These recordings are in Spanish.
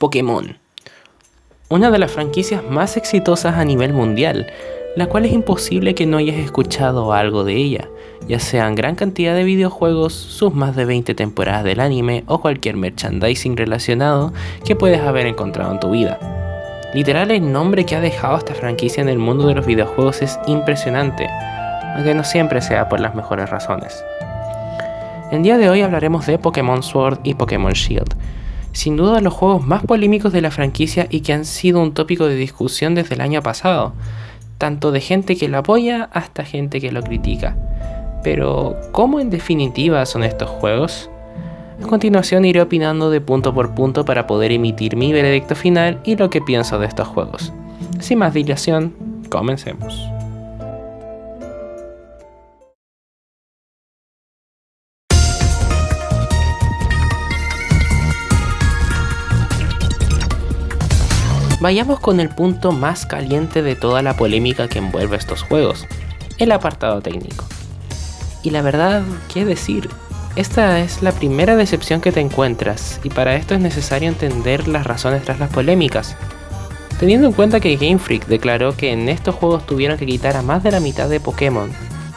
Pokémon, una de las franquicias más exitosas a nivel mundial, la cual es imposible que no hayas escuchado algo de ella, ya sean gran cantidad de videojuegos, sus más de 20 temporadas del anime o cualquier merchandising relacionado que puedes haber encontrado en tu vida. Literal, el nombre que ha dejado esta franquicia en el mundo de los videojuegos es impresionante, aunque no siempre sea por las mejores razones. El día de hoy hablaremos de Pokémon Sword y Pokémon Shield, sin duda los juegos más polémicos de la franquicia y que han sido un tópico de discusión desde el año pasado, tanto de gente que lo apoya hasta gente que lo critica. Pero, ¿cómo en definitiva son estos juegos? A continuación iré opinando de punto por punto para poder emitir mi veredicto final y lo que pienso de estos juegos. Sin más dilación, comencemos. Vayamos con el punto más caliente de toda la polémica que envuelve estos juegos, el apartado técnico. Y la verdad, ¿qué decir? Esta es la primera decepción que te encuentras, y para esto es necesario entender las razones tras las polémicas. Teniendo en cuenta que Game Freak declaró que en estos juegos tuvieron que quitar a más de la mitad de Pokémon,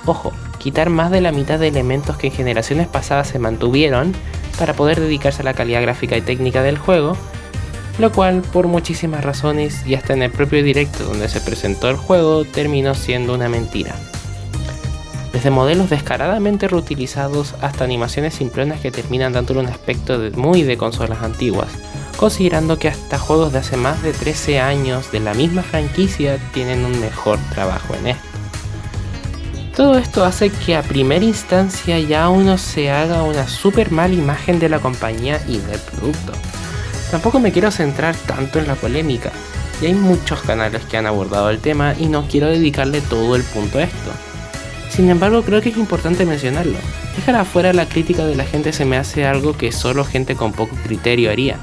ojo, quitar más de la mitad de elementos que en generaciones pasadas se mantuvieron para poder dedicarse a la calidad gráfica y técnica del juego, lo cual por muchísimas razones y hasta en el propio directo donde se presentó el juego terminó siendo una mentira. Desde modelos descaradamente reutilizados hasta animaciones simplonas que terminan dándole un aspecto muy de consolas antiguas, considerando que hasta juegos de hace más de 13 años de la misma franquicia tienen un mejor trabajo en esto. Todo esto hace que a primera instancia ya uno se haga una super mala imagen de la compañía y del producto. Tampoco me quiero centrar tanto en la polémica, y hay muchos canales que han abordado el tema y no quiero dedicarle todo el punto a esto. Sin embargo, creo que es importante mencionarlo. Dejar afuera la crítica de la gente se me hace algo que solo gente con poco criterio haría.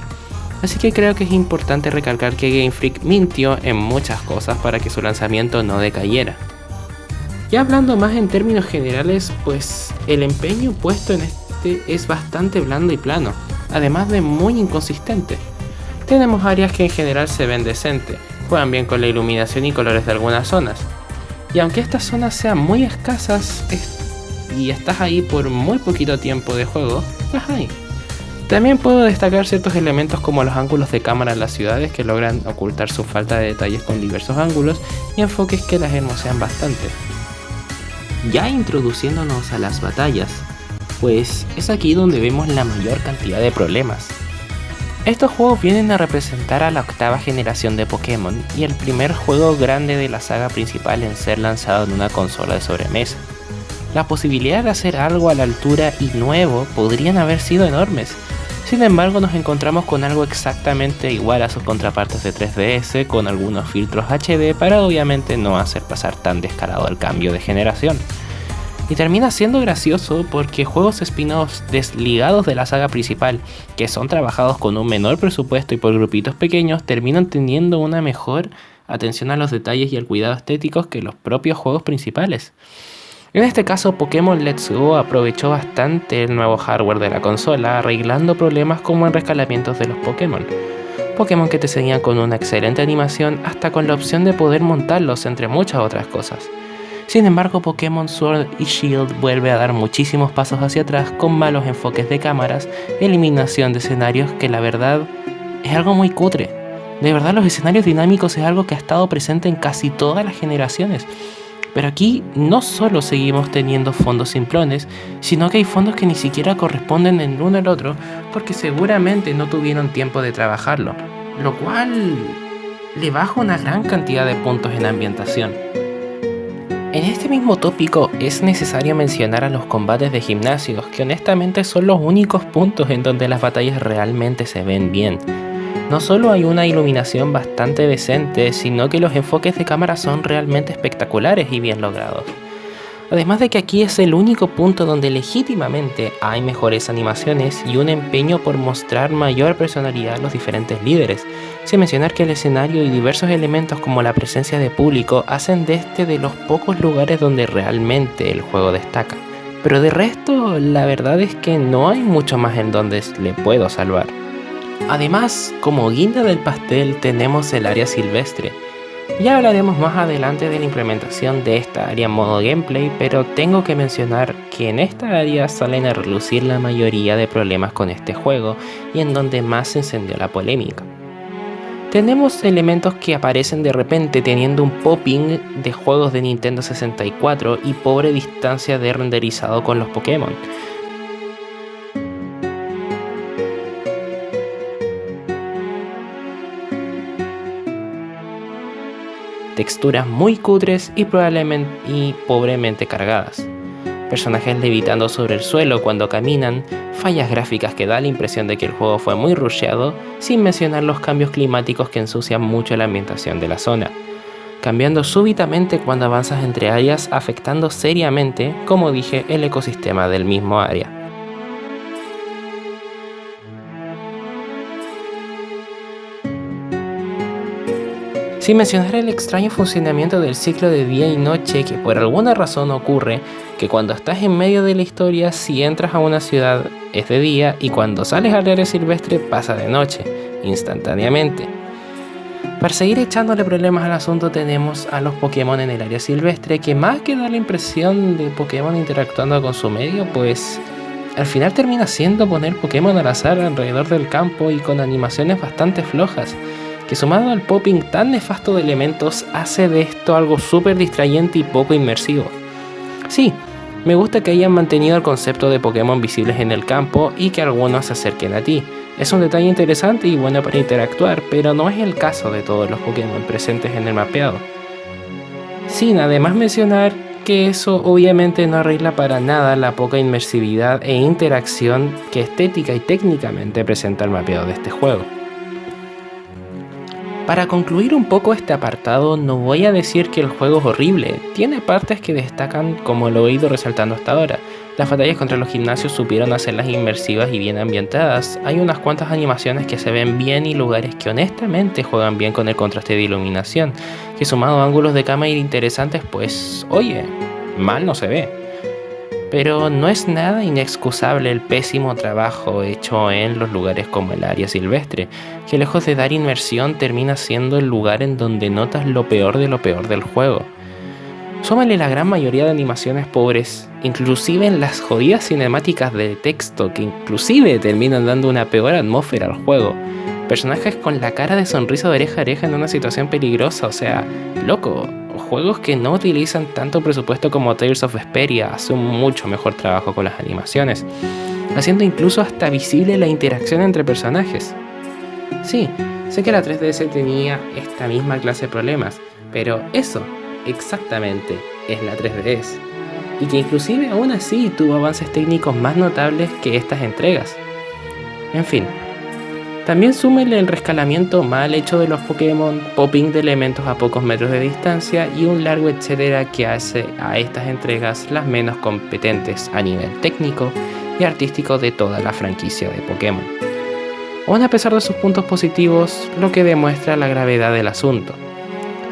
Así que creo que es importante recalcar que Game Freak mintió en muchas cosas para que su lanzamiento no decayera. Ya hablando más en términos generales, pues el empeño puesto en este es bastante blando y plano, además de muy inconsistente. Tenemos áreas que en general se ven decente, juegan bien con la iluminación y colores de algunas zonas. Y aunque estas zonas sean muy escasas y estás ahí por muy poquito tiempo de juego, las hay. También puedo destacar ciertos elementos como los ángulos de cámara en las ciudades que logran ocultar su falta de detalles con diversos ángulos y enfoques que las hermosean bastante. Ya introduciéndonos a las batallas, pues es aquí donde vemos la mayor cantidad de problemas. Estos juegos vienen a representar a la octava generación de Pokémon y el primer juego grande de la saga principal en ser lanzado en una consola de sobremesa. La posibilidad de hacer algo a la altura y nuevo podrían haber sido enormes. Sin embargo, nos encontramos con algo exactamente igual a sus contrapartes de 3DS, con algunos filtros HD para obviamente no hacer pasar tan descarado el cambio de generación. Y termina siendo gracioso porque juegos spin-offs desligados de la saga principal, que son trabajados con un menor presupuesto y por grupitos pequeños, terminan teniendo una mejor atención a los detalles y al cuidado estético que los propios juegos principales. En este caso, Pokémon Let's Go aprovechó bastante el nuevo hardware de la consola, arreglando problemas como en rescalamientos de los Pokémon. Pokémon que te seguían con una excelente animación hasta con la opción de poder montarlos entre muchas otras cosas. Sin embargo, Pokémon Sword y Shield vuelve a dar muchísimos pasos hacia atrás con malos enfoques de cámaras, eliminación de escenarios que la verdad es algo muy cutre. De verdad, los escenarios dinámicos es algo que ha estado presente en casi todas las generaciones. Pero aquí no solo seguimos teniendo fondos simplones, sino que hay fondos que ni siquiera corresponden el uno al otro porque seguramente no tuvieron tiempo de trabajarlo, lo cual le baja una gran cantidad de puntos en ambientación. En este mismo tópico es necesario mencionar a los combates de gimnasios, que honestamente son los únicos puntos en donde las batallas realmente se ven bien. No solo hay una iluminación bastante decente, sino que los enfoques de cámara son realmente espectaculares y bien logrados. Además de que aquí es el único punto donde legítimamente hay mejores animaciones y un empeño por mostrar mayor personalidad a los diferentes líderes, sin mencionar que el escenario y diversos elementos como la presencia de público hacen de este de los pocos lugares donde realmente el juego destaca. Pero de resto, la verdad es que no hay mucho más en donde le puedo salvar. Además, como guinda del pastel tenemos el área silvestre. Ya hablaremos más adelante de la implementación de esta área en modo gameplay, pero tengo que mencionar que en esta área salen a relucir la mayoría de problemas con este juego y en donde más se encendió la polémica. Tenemos elementos que aparecen de repente teniendo un popping de juegos de Nintendo 64 y pobre distancia de renderizado con los Pokémon. Texturas muy cutres y pobremente cargadas. Personajes levitando sobre el suelo cuando caminan, fallas gráficas que da la impresión de que el juego fue muy rusheado, sin mencionar los cambios climáticos que ensucian mucho la ambientación de la zona, cambiando súbitamente cuando avanzas entre áreas, afectando seriamente, como dije, el ecosistema del mismo área. Sin mencionar el extraño funcionamiento del ciclo de día y noche que por alguna razón ocurre que cuando estás en medio de la historia, si entras a una ciudad es de día y cuando sales al área silvestre pasa de noche, instantáneamente. Para seguir echándole problemas al asunto tenemos a los Pokémon en el área silvestre que más que dar la impresión de Pokémon interactuando con su medio, pues al final termina siendo poner Pokémon al azar alrededor del campo y con animaciones bastante flojas, que sumado al popping tan nefasto de elementos hace de esto algo súper distrayente y poco inmersivo. Sí, me gusta que hayan mantenido el concepto de Pokémon visibles en el campo y que algunos se acerquen a ti. Es un detalle interesante y bueno para interactuar, pero no es el caso de todos los Pokémon presentes en el mapeado. Sin además mencionar que eso obviamente no arregla para nada la poca inmersividad e interacción que estética y técnicamente presenta el mapeado de este juego. Para concluir un poco este apartado, no voy a decir que el juego es horrible, tiene partes que destacan como lo he ido resaltando hasta ahora. Las batallas contra los gimnasios supieron hacerlas inmersivas y bien ambientadas, hay unas cuantas animaciones que se ven bien y lugares que honestamente juegan bien con el contraste de iluminación, que sumado a ángulos de cámara interesantes pues, oye, mal no se ve. Pero no es nada inexcusable el pésimo trabajo hecho en los lugares como el área silvestre, que lejos de dar inmersión termina siendo el lugar en donde notas lo peor de lo peor del juego. Súmale la gran mayoría de animaciones pobres, inclusive en las jodidas cinemáticas de texto que inclusive terminan dando una peor atmósfera al juego. Personajes con la cara de sonrisa de oreja a oreja en una situación peligrosa, o sea, loco. Juegos que no utilizan tanto presupuesto como Tales of Vesperia hacen un mucho mejor trabajo con las animaciones, haciendo incluso hasta visible la interacción entre personajes. Sí, sé que la 3DS tenía esta misma clase de problemas, pero eso exactamente es la 3DS, y que inclusive aún así tuvo avances técnicos más notables que estas entregas. En fin. También súmele el rescalamiento mal hecho de los Pokémon, popping de elementos a pocos metros de distancia y un largo etcétera que hace a estas entregas las menos competentes a nivel técnico y artístico de toda la franquicia de Pokémon. Aún a pesar de sus puntos positivos, lo que demuestra la gravedad del asunto.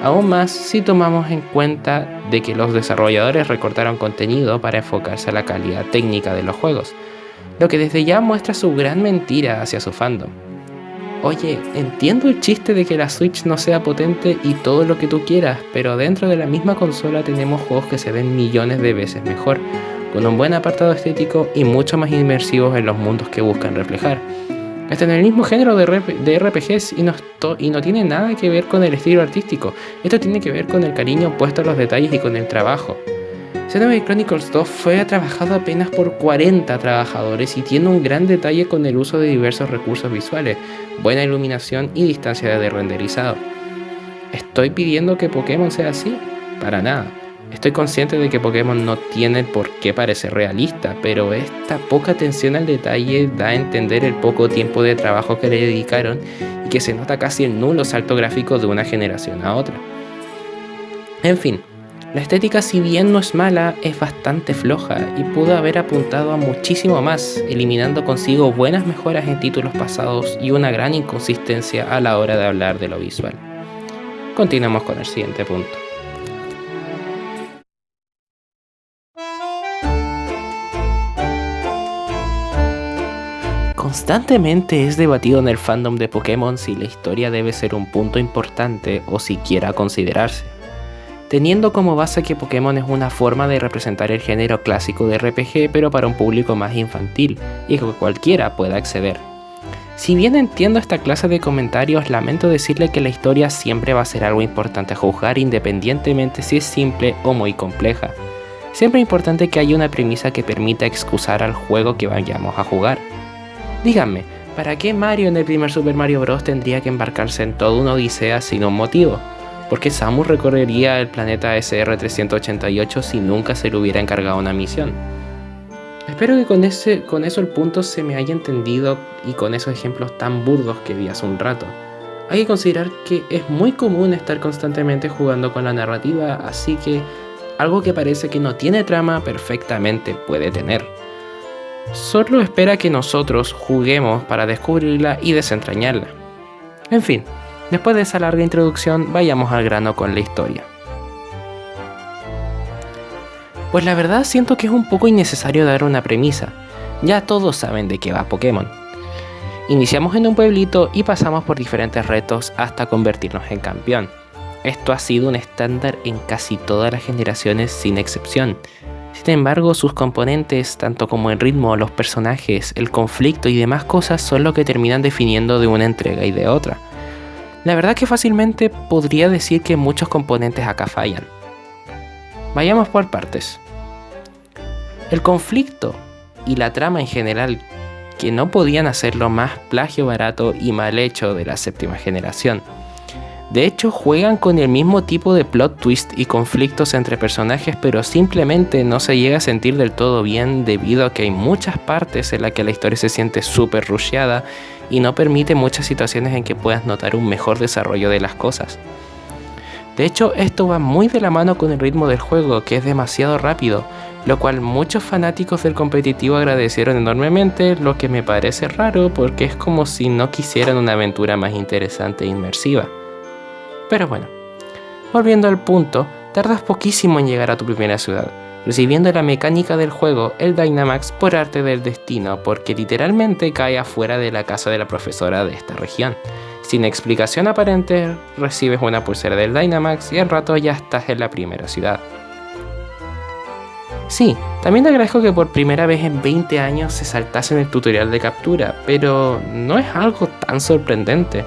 Aún más si tomamos en cuenta de que los desarrolladores recortaron contenido para enfocarse a la calidad técnica de los juegos, lo que desde ya muestra su gran mentira hacia su fandom. Oye, entiendo el chiste de que la Switch no sea potente y todo lo que tú quieras, pero dentro de la misma consola tenemos juegos que se ven millones de veces mejor, con un buen apartado estético y mucho más inmersivos en los mundos que buscan reflejar. Hasta en el mismo género de RPGs y no tiene nada que ver con el estilo artístico, esto tiene que ver con el cariño puesto a los detalles y con el trabajo. Xenoblade Chronicles 2 fue trabajado apenas por 40 trabajadores y tiene un gran detalle con el uso de diversos recursos visuales, buena iluminación y distancia de renderizado. ¿Estoy pidiendo que Pokémon sea así? Para nada. Estoy consciente de que Pokémon no tiene por qué parecer realista, pero esta poca atención al detalle da a entender el poco tiempo de trabajo que le dedicaron y que se nota casi el nulo salto gráfico de una generación a otra. En fin. La estética, si bien no es mala, es bastante floja y pudo haber apuntado a muchísimo más, eliminando consigo buenas mejoras en títulos pasados y una gran inconsistencia a la hora de hablar de lo visual. Continuamos con el siguiente punto. Constantemente es debatido en el fandom de Pokémon si la historia debe ser un punto importante o siquiera considerarse, teniendo como base que Pokémon es una forma de representar el género clásico de RPG pero para un público más infantil y que cualquiera pueda acceder. Si bien entiendo esta clase de comentarios, lamento decirle que la historia siempre va a ser algo importante a juzgar independientemente si es simple o muy compleja. Siempre es importante que haya una premisa que permita excusar al juego que vayamos a jugar. Díganme, ¿para qué Mario en el primer Super Mario Bros. Tendría que embarcarse en toda una odisea sin un motivo? ¿Por qué Samus recorrería el planeta SR388 si nunca se le hubiera encargado una misión? Espero que con eso el punto se me haya entendido y con esos ejemplos tan burdos que vi hace un rato. Hay que considerar que es muy común estar constantemente jugando con la narrativa, así que algo que parece que no tiene trama perfectamente puede tener. Solo espera que nosotros juguemos para descubrirla y desentrañarla. En fin, después de esa larga introducción, vayamos al grano con la historia. Pues la verdad siento que es un poco innecesario dar una premisa, ya todos saben de qué va Pokémon. Iniciamos en un pueblito y pasamos por diferentes retos hasta convertirnos en campeón. Esto ha sido un estándar en casi todas las generaciones sin excepción. Sin embargo, sus componentes, tanto como el ritmo, los personajes, el conflicto y demás cosas son lo que terminan definiendo de una entrega y de otra. La verdad que fácilmente podría decir que muchos componentes acá fallan. Vayamos por partes. El conflicto y la trama en general, que no podían hacerlo más plagio barato y mal hecho de la séptima generación. De hecho, juegan con el mismo tipo de plot twist y conflictos entre personajes, pero simplemente no se llega a sentir del todo bien debido a que hay muchas partes en las que la historia se siente súper rusheada y no permite muchas situaciones en que puedas notar un mejor desarrollo de las cosas. De hecho, esto va muy de la mano con el ritmo del juego, que es demasiado rápido, lo cual muchos fanáticos del competitivo agradecieron enormemente, lo que me parece raro porque es como si no quisieran una aventura más interesante e inmersiva. Pero bueno, volviendo al punto, tardas poquísimo en llegar a tu primera ciudad, recibiendo la mecánica del juego, el Dynamax, por arte del destino, porque literalmente cae afuera de la casa de la profesora de esta región. Sin explicación aparente, recibes una pulsera del Dynamax y al rato ya estás en la primera ciudad. Sí, también te agradezco que por primera vez en 20 años se saltase en el tutorial de captura, pero no es algo tan sorprendente.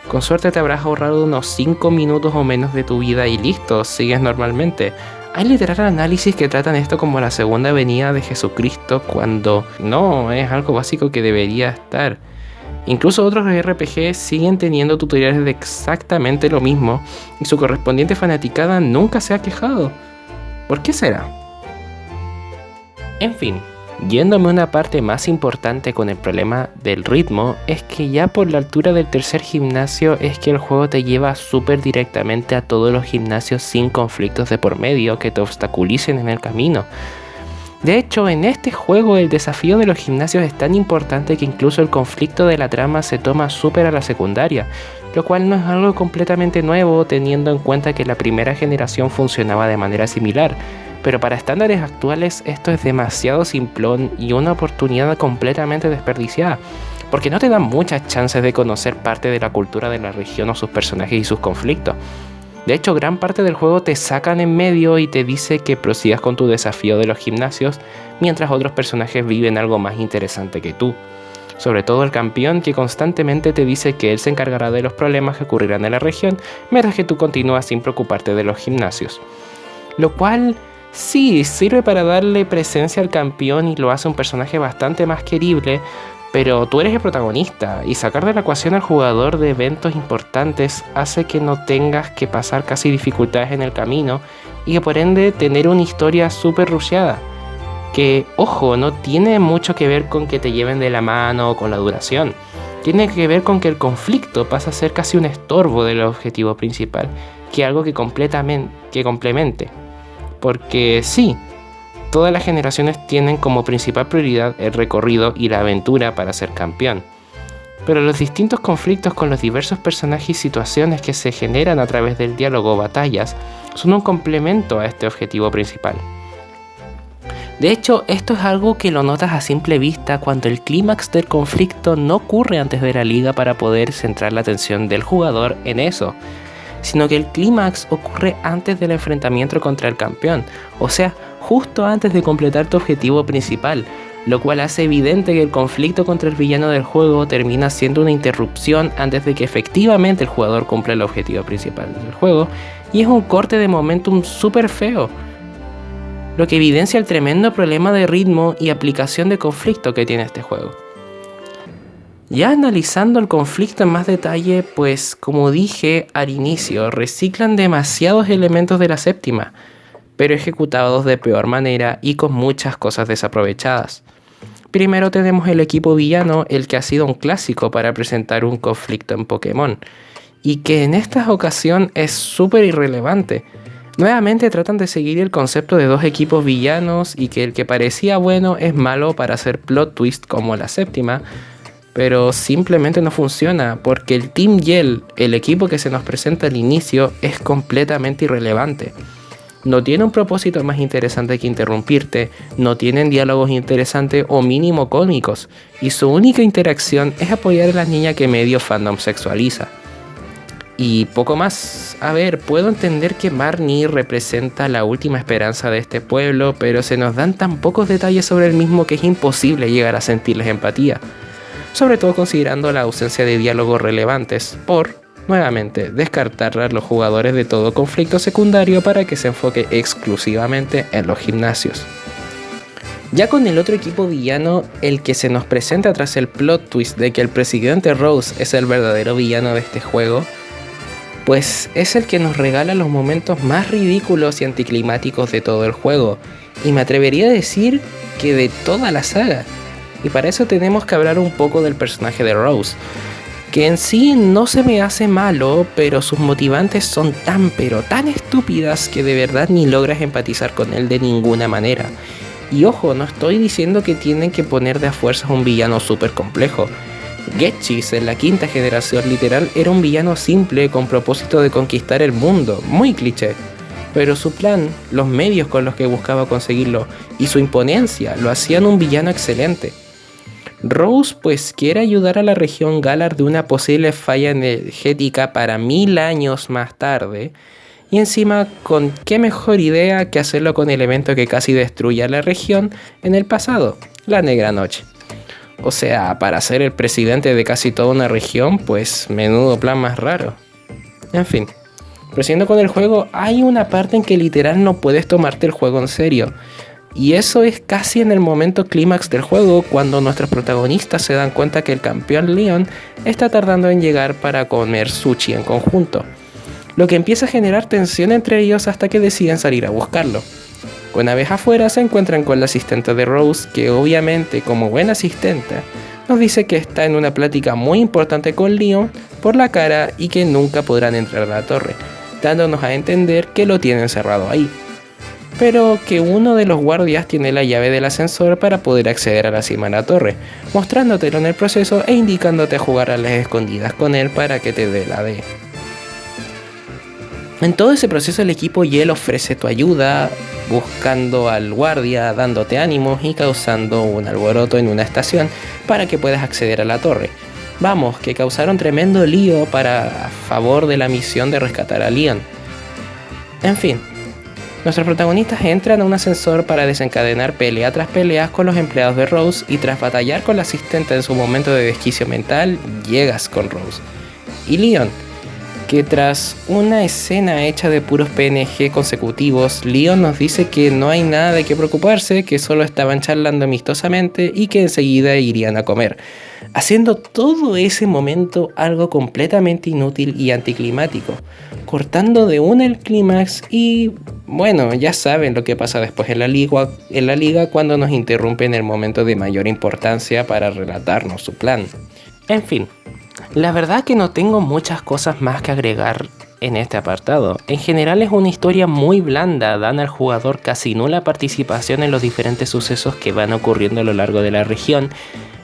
Con suerte te habrás ahorrado unos 5 minutos o menos de tu vida y listo, sigues normalmente. Hay literal análisis que tratan esto como la segunda venida de Jesucristo cuando no, es algo básico que debería estar. Incluso otros RPG siguen teniendo tutoriales de exactamente lo mismo y su correspondiente fanaticada nunca se ha quejado. ¿Por qué será? En fin, yéndome a una parte más importante con el problema del ritmo, es que ya por la altura del tercer gimnasio es que el juego te lleva súper directamente a todos los gimnasios sin conflictos de por medio que te obstaculicen en el camino. De hecho, en este juego el desafío de los gimnasios es tan importante que incluso el conflicto de la trama se toma súper a la secundaria, lo cual no es algo completamente nuevo teniendo en cuenta que la primera generación funcionaba de manera similar, pero para estándares actuales esto es demasiado simplón y una oportunidad completamente desperdiciada, porque no te dan muchas chances de conocer parte de la cultura de la región o sus personajes y sus conflictos. De hecho, gran parte del juego te sacan en medio y te dice que prosigas con tu desafío de los gimnasios, mientras otros personajes viven algo más interesante que tú. Sobre todo el campeón, que constantemente te dice que él se encargará de los problemas que ocurrirán en la región, mientras que tú continúas sin preocuparte de los gimnasios. Lo cual sí sirve para darle presencia al campeón y lo hace un personaje bastante más querible, pero tú eres el protagonista y sacar de la ecuación al jugador de eventos importantes hace que no tengas que pasar casi dificultades en el camino y que por ende tener una historia súper rusheada. Que, ojo, no tiene mucho que ver con que te lleven de la mano o con la duración. Tiene que ver con que el conflicto pasa a ser casi un estorbo del objetivo principal, que algo que complemente. Porque sí, todas las generaciones tienen como principal prioridad el recorrido y la aventura para ser campeón. Pero los distintos conflictos con los diversos personajes y situaciones que se generan a través del diálogo o batallas son un complemento a este objetivo principal. De hecho, esto es algo que lo notas a simple vista cuando el clímax del conflicto no ocurre antes de la liga para poder centrar la atención del jugador en eso, sino que el clímax ocurre antes del enfrentamiento contra el campeón, o sea, justo antes de completar tu objetivo principal, lo cual hace evidente que el conflicto contra el villano del juego termina siendo una interrupción antes de que efectivamente el jugador cumpla el objetivo principal del juego, y es un corte de momentum súper feo, lo que evidencia el tremendo problema de ritmo y aplicación de conflicto que tiene este juego. Ya analizando el conflicto en más detalle, pues como dije al inicio, reciclan demasiados elementos de la séptima, pero ejecutados de peor manera y con muchas cosas desaprovechadas. Primero tenemos el equipo villano, el que ha sido un clásico para presentar un conflicto en Pokémon, y que en esta ocasión es súper irrelevante. Nuevamente tratan de seguir el concepto de dos equipos villanos y que el que parecía bueno es malo para hacer plot twist como la séptima, pero simplemente no funciona porque el Team Yell, el equipo que se nos presenta al inicio, es completamente irrelevante. No tiene un propósito más interesante que interrumpirte, no tienen diálogos interesantes o mínimo cómicos, y su única interacción es apoyar a la niña que medio fandom sexualiza. Y poco más. A ver, puedo entender que Marnie representa la última esperanza de este pueblo, pero se nos dan tan pocos detalles sobre el mismo que es imposible llegar a sentirles empatía. Sobre todo considerando la ausencia de diálogos relevantes, por, nuevamente, descartar a los jugadores de todo conflicto secundario para que se enfoque exclusivamente en los gimnasios. Ya con el otro equipo villano, el que se nos presenta tras el plot twist de que el presidente Rose es el verdadero villano de este juego, pues es el que nos regala los momentos más ridículos y anticlimáticos de todo el juego, y me atrevería a decir que de toda la saga. Y para eso tenemos que hablar un poco del personaje de Rose, que en sí no se me hace malo, pero sus motivantes son tan pero tan estúpidas que de verdad ni logras empatizar con él de ninguna manera. Y ojo, no estoy diciendo que tienen que poner de a fuerzas un villano súper complejo. Getchis en la quinta generación literal era un villano simple con propósito de conquistar el mundo, muy cliché. Pero su plan, los medios con los que buscaba conseguirlo y su imponencia lo hacían un villano excelente. Rose pues quiere ayudar a la región Galar de una posible falla energética para 1000 años más tarde, y encima con qué mejor idea que hacerlo con el evento que casi destruye a la región en el pasado, la Negra Noche. O sea, para ser el presidente de casi toda una región, pues menudo plan más raro. En fin, prosiguiendo con el juego, hay una parte en que literal no puedes tomarte el juego en serio. Y eso es casi en el momento clímax del juego, cuando nuestros protagonistas se dan cuenta que el campeón Leon está tardando en llegar para comer sushi en conjunto, lo que empieza a generar tensión entre ellos hasta que deciden salir a buscarlo. Una vez afuera se encuentran con la asistente de Rose, que obviamente como buena asistente nos dice que está en una plática muy importante con Leon por la cara y que nunca podrán entrar a la torre, dándonos a entender que lo tienen cerrado ahí, pero que uno de los guardias tiene la llave del ascensor para poder acceder a la cima de la torre, mostrándotelo en el proceso e indicándote a jugar a las escondidas con él para que te dé la D. En todo ese proceso el equipo Yell ofrece tu ayuda, buscando al guardia, dándote ánimos y causando un alboroto en una estación para que puedas acceder a la torre. Vamos, que causaron tremendo lío a favor de la misión de rescatar a Leon. En fin, nuestros protagonistas entran a un ascensor para desencadenar pelea tras pelea con los empleados de Rose, y tras batallar con la asistente en su momento de desquicio mental, llegas con Rose y Leon, que tras una escena hecha de puros PNG consecutivos, Leon nos dice que no hay nada de qué preocuparse, que solo estaban charlando amistosamente y que enseguida irían a comer, haciendo todo ese momento algo completamente inútil y anticlimático, cortando de una el clímax. Y bueno, ya saben lo que pasa después en la liga cuando nos interrumpen el momento de mayor importancia para relatarnos su plan. En fin, la verdad que no tengo muchas cosas más que agregar en este apartado. En general es una historia muy blanda, dan al jugador casi nula participación en los diferentes sucesos que van ocurriendo a lo largo de la región,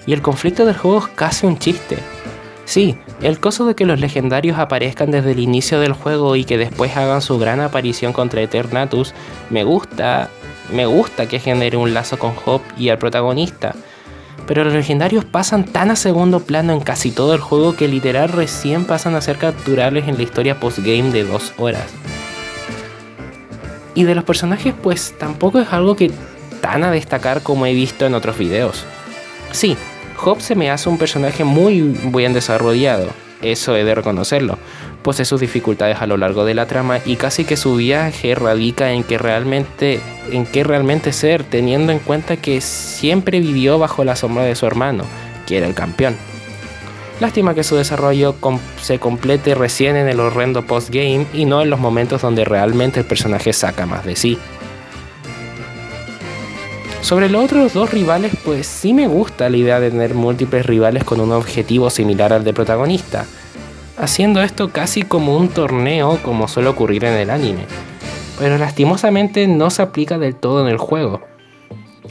y el conflicto del juego es casi un chiste. Sí, el coso de que los legendarios aparezcan desde el inicio del juego y que después hagan su gran aparición contra Eternatus me gusta, me gusta que genere un lazo con Hop y el protagonista, pero los legendarios pasan tan a segundo plano en casi todo el juego que literal recién pasan a ser capturables en la historia postgame de 2 horas. Y de los personajes pues tampoco es algo que tan a destacar como he visto en otros videos. Sí, Hop se me hace un personaje muy bien desarrollado, eso he de reconocerlo. Posee sus dificultades a lo largo de la trama y casi que su viaje radica en qué realmente ser, teniendo en cuenta que siempre vivió bajo la sombra de su hermano, que era el campeón. Lástima que su desarrollo se complete recién en el horrendo postgame y no en los momentos donde realmente el personaje saca más de sí. Sobre los otros dos rivales, pues sí me gusta la idea de tener múltiples rivales con un objetivo similar al del protagonista, haciendo esto casi como un torneo como suele ocurrir en el anime, pero lastimosamente no se aplica del todo en el juego.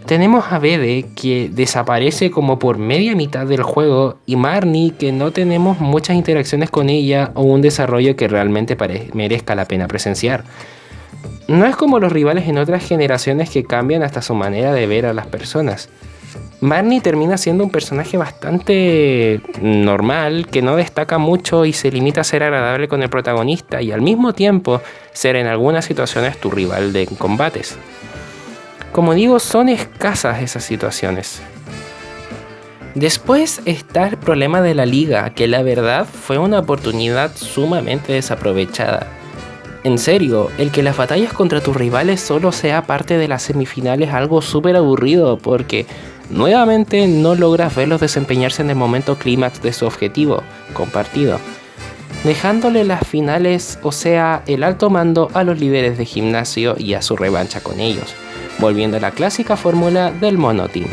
Tenemos a Bede que desaparece como por media mitad del juego y Marnie que no tenemos muchas interacciones con ella o un desarrollo que realmente merezca la pena presenciar. No es como los rivales en otras generaciones que cambian hasta su manera de ver a las personas. Marnie termina siendo un personaje bastante normal, que no destaca mucho y se limita a ser agradable con el protagonista y al mismo tiempo ser en algunas situaciones tu rival de combates. Como digo, son escasas esas situaciones. Después está el problema de la liga, que la verdad fue una oportunidad sumamente desaprovechada. En serio, el que las batallas contra tus rivales solo sea parte de las semifinales es algo súper aburrido porque nuevamente no logras verlos desempeñarse en el momento clímax de su objetivo compartido, dejándole las finales, o sea, el alto mando a los líderes de gimnasio y a su revancha con ellos, volviendo a la clásica fórmula del monoteam.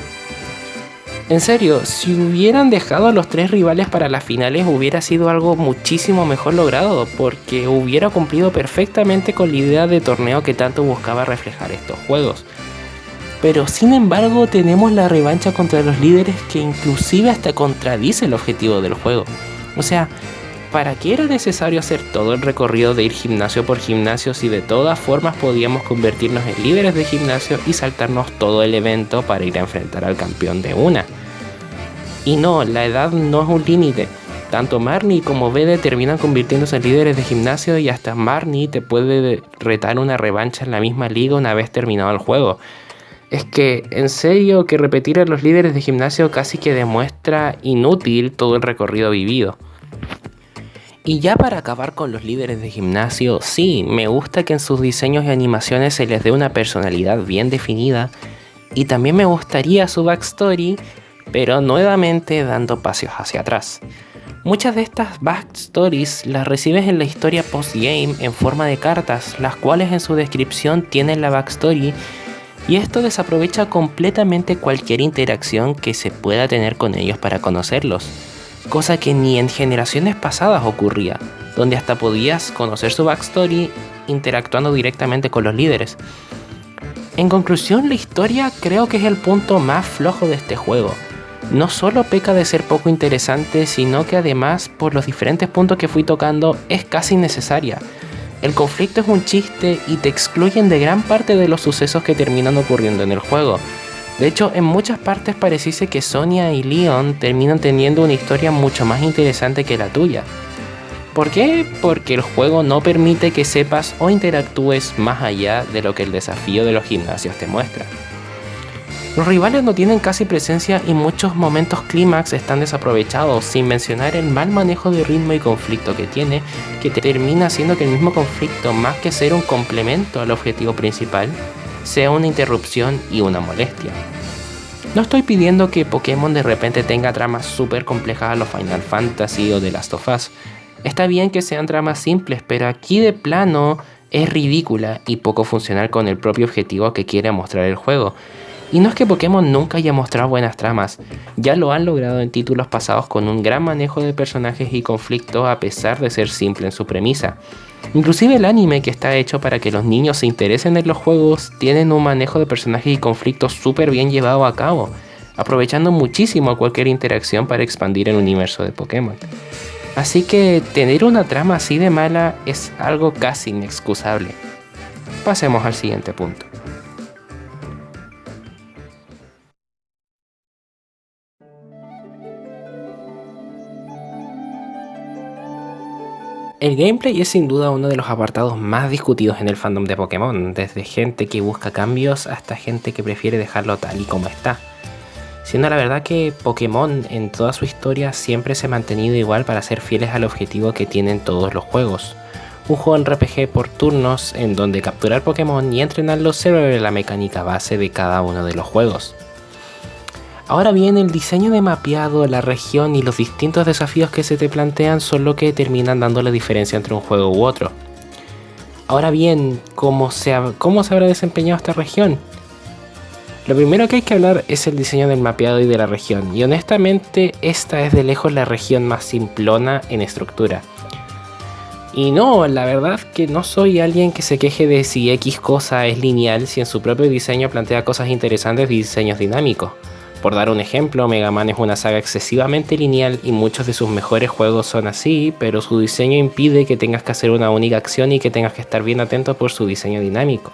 En serio, si hubieran dejado a los 3 rivales para las finales hubiera sido algo muchísimo mejor logrado, porque hubiera cumplido perfectamente con la idea de torneo que tanto buscaba reflejar estos juegos. Pero sin embargo tenemos la revancha contra los líderes que inclusive hasta contradice el objetivo del juego. O sea, ¿para qué era necesario hacer todo el recorrido de ir gimnasio por gimnasio si de todas formas podíamos convertirnos en líderes de gimnasio y saltarnos todo el evento para ir a enfrentar al campeón de una? Y no, la edad no es un límite. Tanto Marnie como Bede terminan convirtiéndose en líderes de gimnasio y hasta Marnie te puede retar una revancha en la misma liga una vez terminado el juego. Es que, en serio, que repetir a los líderes de gimnasio casi que demuestra inútil todo el recorrido vivido. Y ya para acabar con los líderes de gimnasio, sí, me gusta que en sus diseños y animaciones se les dé una personalidad bien definida y también me gustaría su backstory, pero nuevamente dando pasos hacia atrás. Muchas de estas backstories las recibes en la historia postgame en forma de cartas, las cuales en su descripción tienen la backstory y esto desaprovecha completamente cualquier interacción que se pueda tener con ellos para conocerlos. Cosa que ni en generaciones pasadas ocurría, donde hasta podías conocer su backstory interactuando directamente con los líderes. En conclusión, la historia creo que es el punto más flojo de este juego. No solo peca de ser poco interesante, sino que además, por los diferentes puntos que fui tocando, es casi innecesaria. El conflicto es un chiste y te excluyen de gran parte de los sucesos que terminan ocurriendo en el juego. De hecho, en muchas partes pareciese que Sonia y Leon terminan teniendo una historia mucho más interesante que la tuya. ¿Por qué? Porque el juego no permite que sepas o interactúes más allá de lo que el desafío de los gimnasios te muestra. Los rivales no tienen casi presencia y muchos momentos clímax están desaprovechados, sin mencionar el mal manejo de ritmo y conflicto que tiene, que termina haciendo que el mismo conflicto, más que ser un complemento al objetivo principal, sea una interrupción y una molestia. No estoy pidiendo que Pokémon de repente tenga tramas súper complejas a los Final Fantasy o The Last of Us. Está bien que sean tramas simples, pero aquí de plano es ridícula y poco funcional con el propio objetivo que quiere mostrar el juego. Y no es que Pokémon nunca haya mostrado buenas tramas, ya lo han logrado en títulos pasados con un gran manejo de personajes y conflictos a pesar de ser simple en su premisa. Inclusive el anime, que está hecho para que los niños se interesen en los juegos, tienen un manejo de personajes y conflictos súper bien llevado a cabo, aprovechando muchísimo cualquier interacción para expandir el universo de Pokémon. Así que tener una trama así de mala es algo casi inexcusable. Pasemos al siguiente punto. El gameplay es sin duda uno de los apartados más discutidos en el fandom de Pokémon, desde gente que busca cambios hasta gente que prefiere dejarlo tal y como está. Siendo la verdad que Pokémon en toda su historia siempre se ha mantenido igual para ser fieles al objetivo que tienen todos los juegos. Un juego en RPG por turnos en donde capturar Pokémon y entrenarlos se vuelve la mecánica base de cada uno de los juegos. Ahora bien, el diseño de mapeado, la región y los distintos desafíos que se te plantean son lo que terminan dando la diferencia entre un juego u otro. Ahora bien, ¿cómo se habrá desempeñado esta región? Lo primero que hay que hablar es el diseño del mapeado y de la región, y honestamente esta es de lejos la región más simplona en estructura. Y no, la verdad que no soy alguien que se queje de si X cosa es lineal si en su propio diseño plantea cosas interesantes y diseños dinámicos. Por dar un ejemplo, Mega Man es una saga excesivamente lineal y muchos de sus mejores juegos son así, pero su diseño impide que tengas que hacer una única acción y que tengas que estar bien atento por su diseño dinámico.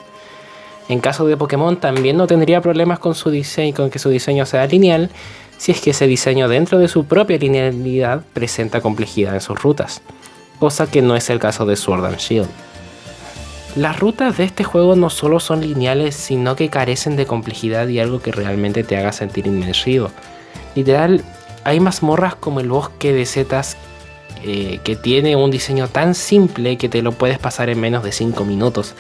En caso de Pokémon también no tendría problemas con su diseño, con que su diseño sea lineal, si es que ese diseño dentro de su propia linealidad presenta complejidad en sus rutas, cosa que no es el caso de Sword and Shield. Las rutas de este juego no solo son lineales, sino que carecen de complejidad y algo que realmente te haga sentir inmersivo. Literal, hay mazmorras como el bosque de setas que tiene un diseño tan simple que te lo puedes pasar en menos de 5 minutos.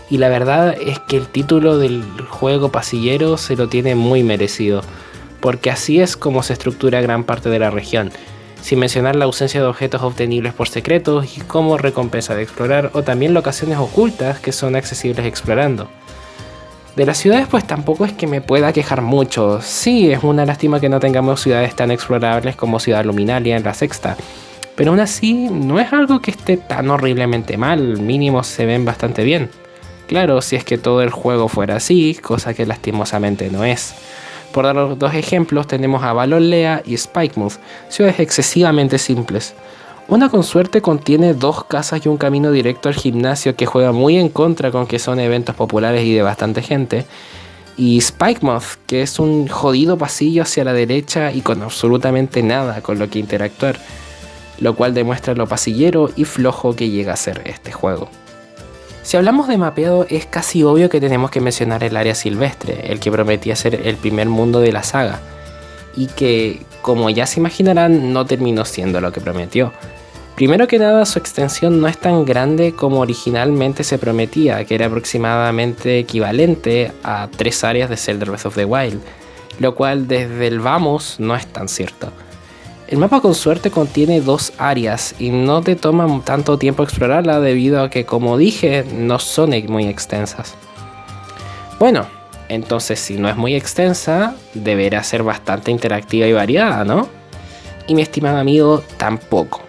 Y la verdad es que el título del juego pasillero se lo tiene muy merecido, porque así es como se estructura gran parte de la región. Sin mencionar la ausencia de objetos obtenibles por secretos y como recompensa de explorar, o también locaciones ocultas que son accesibles explorando. De las ciudades pues tampoco es que me pueda quejar mucho. Sí, es una lástima que no tengamos ciudades tan explorables como Ciudad Luminaria en la sexta, pero aún así no es algo que esté tan horriblemente mal, mínimo se ven bastante bien. Claro, si es que todo el juego fuera así, cosa que lastimosamente no es. Por dar los dos ejemplos, tenemos a Valollea y Spikemuth, ciudades excesivamente simples. Una con suerte contiene 2 casas y un camino directo al gimnasio que juega muy en contra con que son eventos populares y de bastante gente. Y Spikemuth, que es un jodido pasillo hacia la derecha y con absolutamente nada con lo que interactuar, lo cual demuestra lo pasillero y flojo que llega a ser este juego. Si hablamos de mapeado, es casi obvio que tenemos que mencionar el área silvestre, el que prometía ser el primer mundo de la saga, y que, como ya se imaginarán, no terminó siendo lo que prometió. Primero que nada, su extensión no es tan grande como originalmente se prometía, que era aproximadamente equivalente a 3 áreas de Zelda Breath of the Wild, lo cual desde el vamos no es tan cierto. El mapa con suerte contiene 2 áreas y no te toma tanto tiempo explorarla debido a que, como dije, no son muy extensas. Bueno, entonces si no es muy extensa, deberá ser bastante interactiva y variada, ¿no? Y mi estimado amigo, tampoco.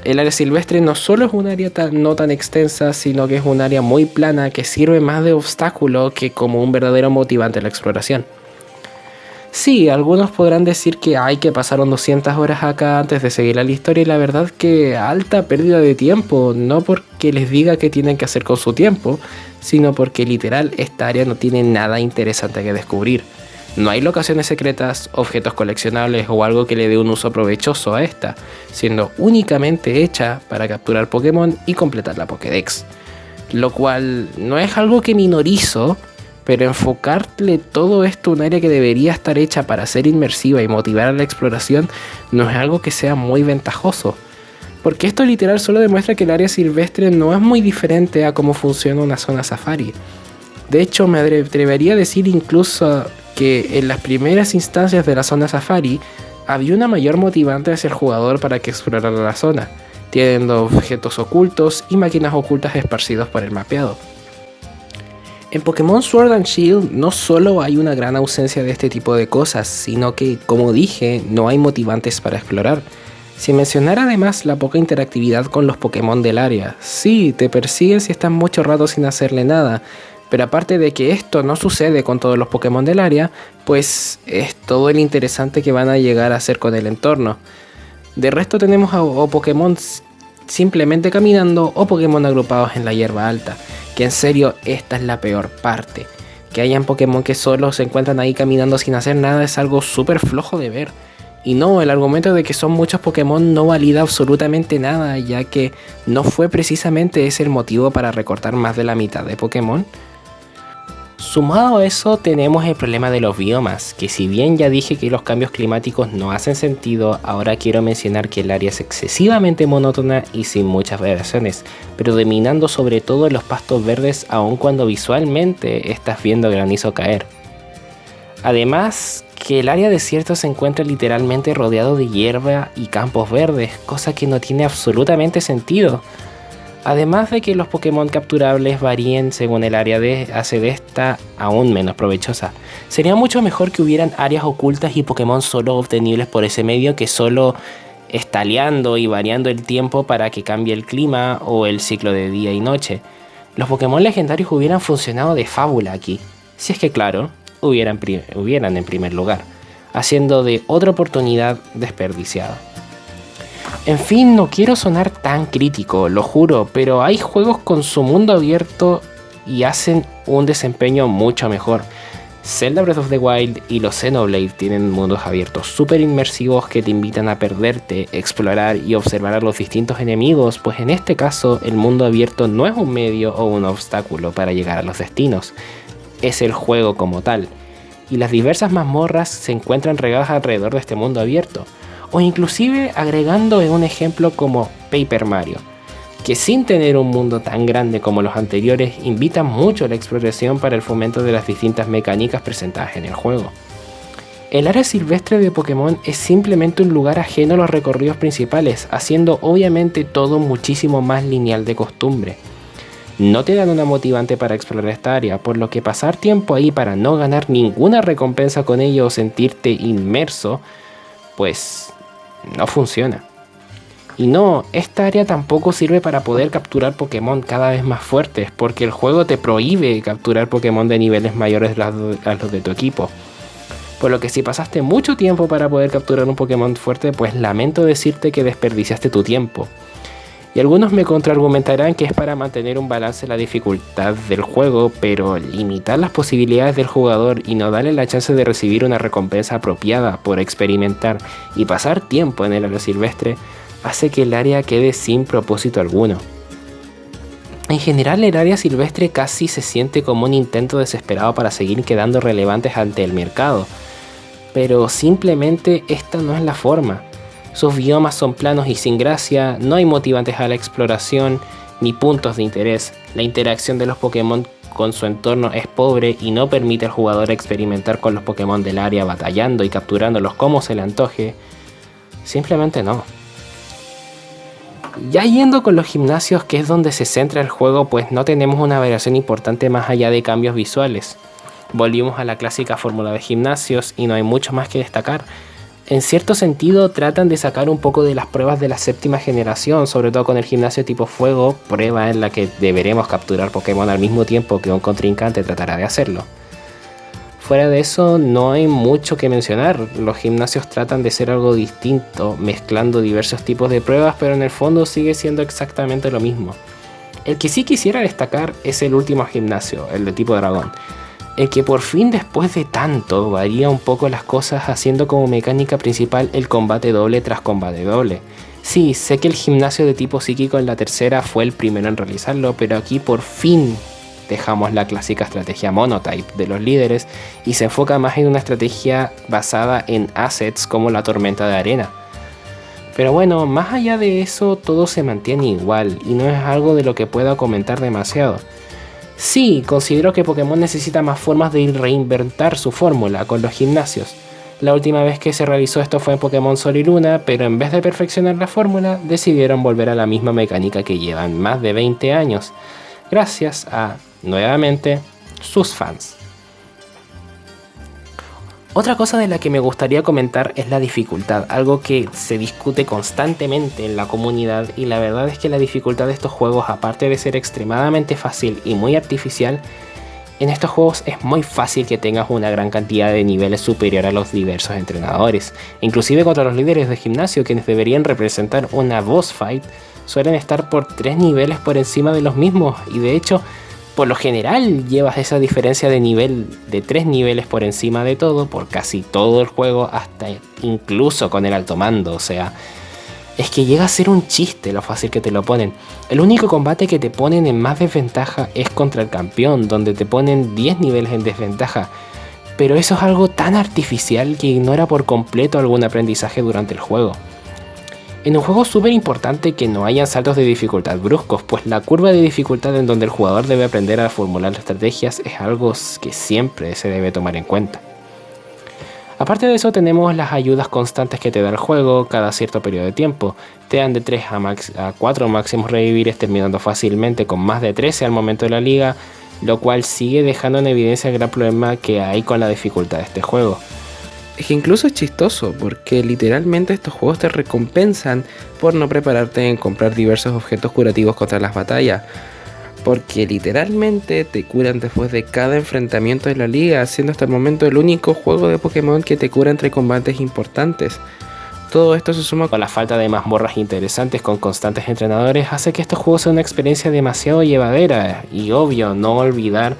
El área silvestre no solo es un área no tan extensa, sino que es un área muy plana que sirve más de obstáculo que como un verdadero motivante a la exploración. Sí, algunos podrán decir que pasaron 200 horas acá antes de seguir la historia y la verdad que alta pérdida de tiempo, no porque les diga qué tienen que hacer con su tiempo, sino porque literal esta área no tiene nada interesante que descubrir. No hay locaciones secretas, objetos coleccionables o algo que le dé un uso provechoso a esta, siendo únicamente hecha para capturar Pokémon y completar la Pokédex. Lo cual no es algo que minorizo, pero enfocarle todo esto a un área que debería estar hecha para ser inmersiva y motivar a la exploración no es algo que sea muy ventajoso. Porque esto literal solo demuestra que el área silvestre no es muy diferente a cómo funciona una zona safari. De hecho, me atrevería a decir incluso que en las primeras instancias de la zona safari había una mayor motivante hacia el jugador para que explorara la zona, teniendo objetos ocultos y máquinas ocultas esparcidos por el mapeado. En Pokémon Sword and Shield no solo hay una gran ausencia de este tipo de cosas, sino que, como dije, no hay motivantes para explorar. Sin mencionar además la poca interactividad con los Pokémon del área. Sí, te persiguen si estás mucho rato sin hacerle nada, pero aparte de que esto no sucede con todos los Pokémon del área, pues es todo el interesante que van a llegar a hacer con el entorno. De resto tenemos a Pokémon simplemente caminando o Pokémon agrupados en la hierba alta, que en serio esta es la peor parte. Que hayan Pokémon que solo se encuentran ahí caminando sin hacer nada es algo súper flojo de ver. Y no, el argumento de que son muchos Pokémon no valida absolutamente nada, ya que no fue precisamente ese el motivo para recortar más de la mitad de Pokémon. Sumado a eso tenemos el problema de los biomas, que si bien ya dije que los cambios climáticos no hacen sentido, ahora quiero mencionar que el área es excesivamente monótona y sin muchas variaciones, predominando sobre todo en los pastos verdes aun cuando visualmente estás viendo granizo caer. Además, que el área desierto se encuentra literalmente rodeado de hierba y campos verdes, cosa que no tiene absolutamente sentido. Además de que los Pokémon capturables varíen según el área hace de esta aún menos provechosa. Sería mucho mejor que hubieran áreas ocultas y Pokémon solo obtenibles por ese medio que solo estaleando y variando el tiempo para que cambie el clima o el ciclo de día y noche. Los Pokémon legendarios hubieran funcionado de fábula aquí, si es que claro, hubieran en primer lugar, haciendo de otra oportunidad desperdiciada. En fin, no quiero sonar tan crítico, lo juro, pero hay juegos con su mundo abierto y hacen un desempeño mucho mejor. Zelda Breath of the Wild y los Xenoblade tienen mundos abiertos súper inmersivos que te invitan a perderte, explorar y observar a los distintos enemigos, pues en este caso el mundo abierto no es un medio o un obstáculo para llegar a los destinos, es el juego como tal, y las diversas mazmorras se encuentran regadas alrededor de este mundo abierto. O inclusive agregando en un ejemplo como Paper Mario, que sin tener un mundo tan grande como los anteriores, invita mucho a la exploración para el fomento de las distintas mecánicas presentadas en el juego. El área silvestre de Pokémon es simplemente un lugar ajeno a los recorridos principales, haciendo obviamente todo muchísimo más lineal de costumbre. No te dan una motivante para explorar esta área, por lo que pasar tiempo ahí para no ganar ninguna recompensa con ello o sentirte inmerso, pues no funciona. Y no, esta área tampoco sirve para poder capturar Pokémon cada vez más fuertes, porque el juego te prohíbe capturar Pokémon de niveles mayores a los de tu equipo. Por lo que si pasaste mucho tiempo para poder capturar un Pokémon fuerte, pues lamento decirte que desperdiciaste tu tiempo. Y algunos me contraargumentarán que es para mantener un balance en la dificultad del juego, pero limitar las posibilidades del jugador y no darle la chance de recibir una recompensa apropiada por experimentar y pasar tiempo en el área silvestre hace que el área quede sin propósito alguno. En general, el área silvestre casi se siente como un intento desesperado para seguir quedando relevantes ante el mercado, pero simplemente esta no es la forma. Sus biomas son planos y sin gracia, no hay motivantes a la exploración ni puntos de interés. La interacción de los Pokémon con su entorno es pobre y no permite al jugador experimentar con los Pokémon del área batallando y capturándolos como se le antoje. Simplemente no. Ya yendo con los gimnasios, que es donde se centra el juego, pues no tenemos una variación importante más allá de cambios visuales. Volvimos a la clásica fórmula de gimnasios y no hay mucho más que destacar. En cierto sentido tratan de sacar un poco de las pruebas de la séptima generación, sobre todo con el gimnasio tipo fuego, prueba en la que deberemos capturar Pokémon al mismo tiempo que un contrincante tratará de hacerlo. Fuera de eso no hay mucho que mencionar, los gimnasios tratan de ser algo distinto, mezclando diversos tipos de pruebas, pero en el fondo sigue siendo exactamente lo mismo. El que sí quisiera destacar es el último gimnasio, el de tipo dragón. El que por fin después de tanto varía un poco las cosas haciendo como mecánica principal el combate doble tras combate doble. Sí, sé que el gimnasio de tipo psíquico en la tercera fue el primero en realizarlo, pero aquí por fin dejamos la clásica estrategia monotype de los líderes y se enfoca más en una estrategia basada en assets como la tormenta de arena. Pero bueno, más allá de eso todo se mantiene igual y no es algo de lo que pueda comentar demasiado. Sí, considero que Pokémon necesita más formas de reinventar su fórmula con los gimnasios. La última vez que se realizó esto fue en Pokémon Sol y Luna, pero en vez de perfeccionar la fórmula, decidieron volver a la misma mecánica que llevan más de 20 años, gracias a, nuevamente, sus fans. Otra cosa de la que me gustaría comentar es la dificultad, algo que se discute constantemente en la comunidad y la verdad es que la dificultad de estos juegos, aparte de ser extremadamente fácil y muy artificial, en estos juegos es muy fácil que tengas una gran cantidad de niveles superior a los diversos entrenadores. Inclusive contra los líderes de gimnasio, quienes deberían representar una boss fight, suelen estar por 3 niveles por encima de los mismos y de hecho por lo general llevas esa diferencia de nivel de 3 niveles por encima de todo, por casi todo el juego, hasta incluso con el alto mando. O sea, es que llega a ser un chiste lo fácil que te lo ponen. El único combate que te ponen en más desventaja es contra el campeón, donde te ponen 10 niveles en desventaja. Pero eso es algo tan artificial que ignora por completo algún aprendizaje durante el juego. En un juego súper importante que no hayan saltos de dificultad bruscos, pues la curva de dificultad en donde el jugador debe aprender a formular estrategias es algo que siempre se debe tomar en cuenta. Aparte de eso, tenemos las ayudas constantes que te da el juego cada cierto periodo de tiempo. Te dan de 3 a 4 máximos revivires, terminando fácilmente con más de 13 al momento de la liga, lo cual sigue dejando en evidencia el gran problema que hay con la dificultad de este juego. Es que incluso es chistoso, porque literalmente estos juegos te recompensan por no prepararte en comprar diversos objetos curativos contra las batallas. Porque literalmente te curan después de cada enfrentamiento de la liga, siendo hasta el momento el único juego de Pokémon que te cura entre combates importantes. Todo esto se suma con la falta de mazmorras interesantes con constantes entrenadores, hace que estos juegos sean una experiencia demasiado llevadera. Y obvio, no olvidar